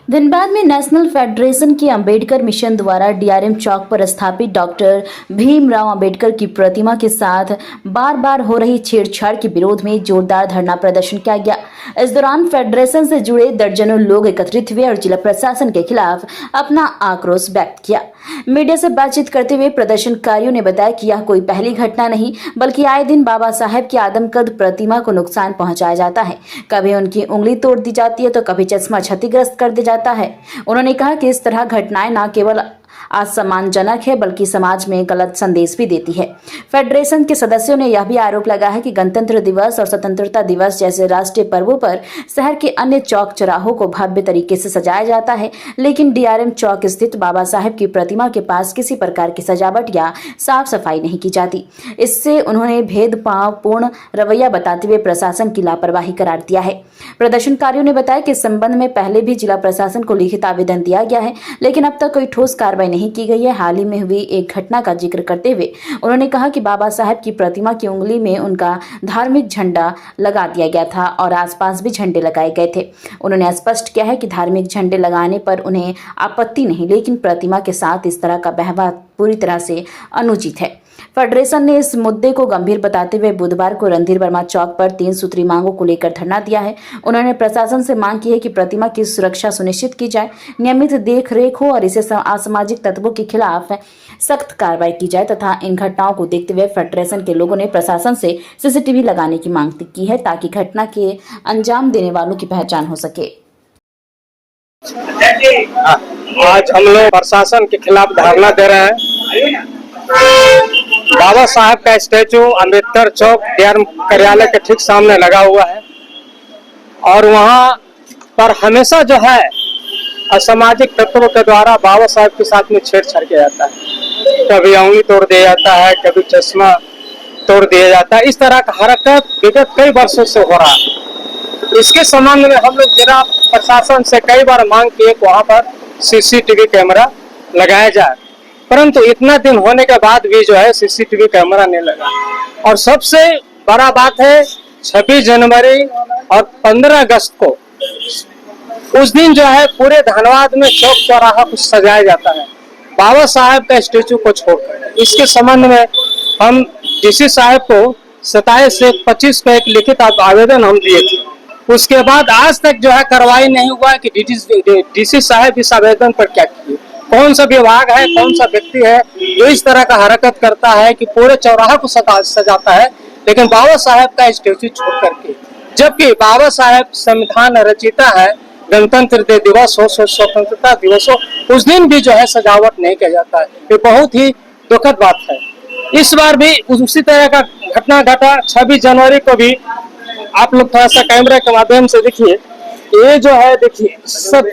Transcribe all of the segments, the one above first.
धनबाद में national federation के Ambedkar mission द्वारा डीआरएम चौक पर स्थापित डॉक्टर भीमराव अंबेडकर की प्रतिमा के साथ बार बार हो रही छेड़छाड़ के विरोध में जोरदार धरना प्रदर्शन किया गया। इस दौरान फेडरेशन से जुड़े दर्जनों लोग एकत्रित हुए और जिला प्रशासन के खिलाफ अपना आक्रोश व्यक्त किया। मीडिया से बातचीत करते हुए प्रदर्शनकारियों ने बताया कि यह कोई पहली घटना नहीं बल्कि आए दिन बाबा साहेब की आदमकद प्रतिमा को नुकसान पहुंचाया जाता है। कभी उनकी उंगली तोड़ दी जाती है तो कभी चश्मा क्षतिग्रस्त कर दिया जाता है। उन्होंने कहा कि इस तरह घटनाएं न केवल असम्मानजनक है बल्कि समाज में गलत संदेश भी देती है। फेडरेशन के सदस्यों ने यह भी आरोप लगाया है कि गणतंत्र दिवस और स्वतंत्रता दिवस जैसे राष्ट्रीय पर्वों पर शहर के अन्य चौक चौराहों को भव्य तरीके से सजाया जाता है, लेकिन डीआरएम चौक स्थित बाबा साहेब की प्रतिमा के पास किसी प्रकार की सजावट या साफ सफाई नहीं की जाती। इससे उन्होंने भेदभावपूर्ण रवैया बताते हुए प्रशासन की लापरवाही करार दिया है। प्रदर्शनकारियों ने बताया कि इस संबंध में पहले भी जिला प्रशासन को लिखित आवेदन दिया गया है, लेकिन अब तक कोई ठोस कार्रवाई नहीं की गई है। हाल ही में हुई एक घटना का जिक्र करते हुए उन्होंने कहा कि बाबा साहेब की प्रतिमा की उंगली में उनका धार्मिक झंडा लगा दिया गया था और आसपास भी झंडे लगाए गए थे। उन्होंने स्पष्ट किया है कि धार्मिक झंडे लगाने पर उन्हें आपत्ति नहीं, लेकिन प्रतिमा के साथ इस तरह का व्यवहार पूरी तरह से अनुचित है। फेडरेशन ने इस मुद्दे को गंभीर बताते हुए बुधवार को रणधीर वर्मा चौक पर 3 सूत्री मांगों को लेकर धरना दिया है। उन्होंने प्रशासन से मांग की है कि प्रतिमा की सुरक्षा सुनिश्चित की जाए, नियमित देखरेख हो और इसे असामाजिक तत्वों के खिलाफ सख्त कार्रवाई की जाए तथा इन घटनाओं को देखते हुए फेडरेशन के लोगों ने प्रशासन से सीसीटीवी लगाने की मांग की है ताकि घटना के अंजाम देने वालों की पहचान हो सके। आज हम लोग प्रशासन के खिलाफ धरना दे रहे हैं। बाबा साहब का स्टैचू अंबेडकर चौक डीआरएम कार्यालय के ठीक सामने लगा हुआ है और वहां पर हमेशा जो है असामाजिक तत्वों के द्वारा बाबा साहब के साथ में छेड़छाड़ किया जाता है। कभी उंगली तोड़ दिया जाता है, कभी चश्मा तोड़ दिया जाता है। इस तरह का हरकत विगत कई वर्षों से हो रहा है। इसके संबंध में हम लोग जिला प्रशासन से कई बार मांग किए कि वहां पर सीसीटीवी कैमरा लगाया जाए, परंतु इतना दिन होने के बाद भी जो है सीसीटीवी कैमरा नहीं लगा। और सबसे बड़ा बात है 26 जनवरी और 15 अगस्त को उस दिन जो है पूरे धनबाद में चौक चौराहा को सजाया जाता है बाबा साहेब का स्टेचू को छोड़कर। इसके संबंध में हम डीसी साहब को 27 से 25 को एक लिखित आवेदन हम दिए थे। उसके बाद आज तक जो है कार्रवाई नहीं हुआ कि डीसी साहब इस आवेदन पर क्या किए। कौन सा विभाग है, कौन सा व्यक्ति है जो इस तरह का हरकत करता है कि पूरे चौराहा को सजाता है, लेकिन बाबा साहेब का स्टेचू छोड़ करके, जबकि बाबा साहेब संविधान रचयिता है। गणतंत्र दिवस हो, स्वतंत्रता दिवस हो, उस दिन भी जो है सजावट नहीं किया जाता है। ये बहुत ही दुखद बात है। इस बार भी उसी तरह का घटना घटा 26 जनवरी को भी। आप लोग थोड़ा सा कैमरे के माध्यम से देखिए, ये जो है देखिए सब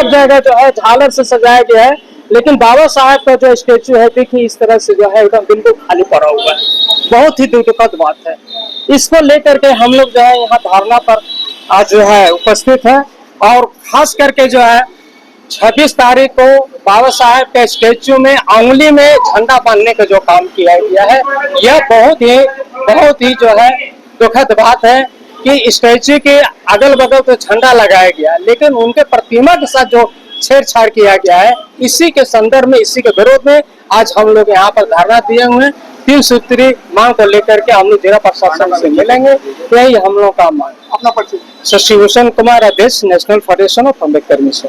जगह जो है झालर से सजाया गया है, लेकिन बाबा साहब का जो स्टेचू है देखिए इस तरह से जो है एकदम बिल्कुल खाली पड़ा हुआ है। बहुत ही दुखद बात है। इसको लेकर के हम लोग जो है यहाँ धरना पर आज जो है उपस्थित है और खास करके जो है 26 तारीख को बाबा साहब के स्टेचू में उंगली में झंडा बांधने का जो काम किया गया है, यह बहुत ही जो है दुखद बात है कि स्टैच्यू के अगल बगल तो झंडा लगाया गया, लेकिन उनके प्रतिमा के साथ जो छेड़छाड़ किया गया है, इसी के संदर्भ में, इसी के विरोध में आज हम लोग यहाँ पर धरना दिए हुए हैं। 3 सूत्री मांग को लेकर के हम लोग जिला प्रशासन से मिलेंगे। यही हम लोग का मांग। अपना परिचय। शशिभूषण कुमार, अध्यक्ष national federation of Ambedkar mission.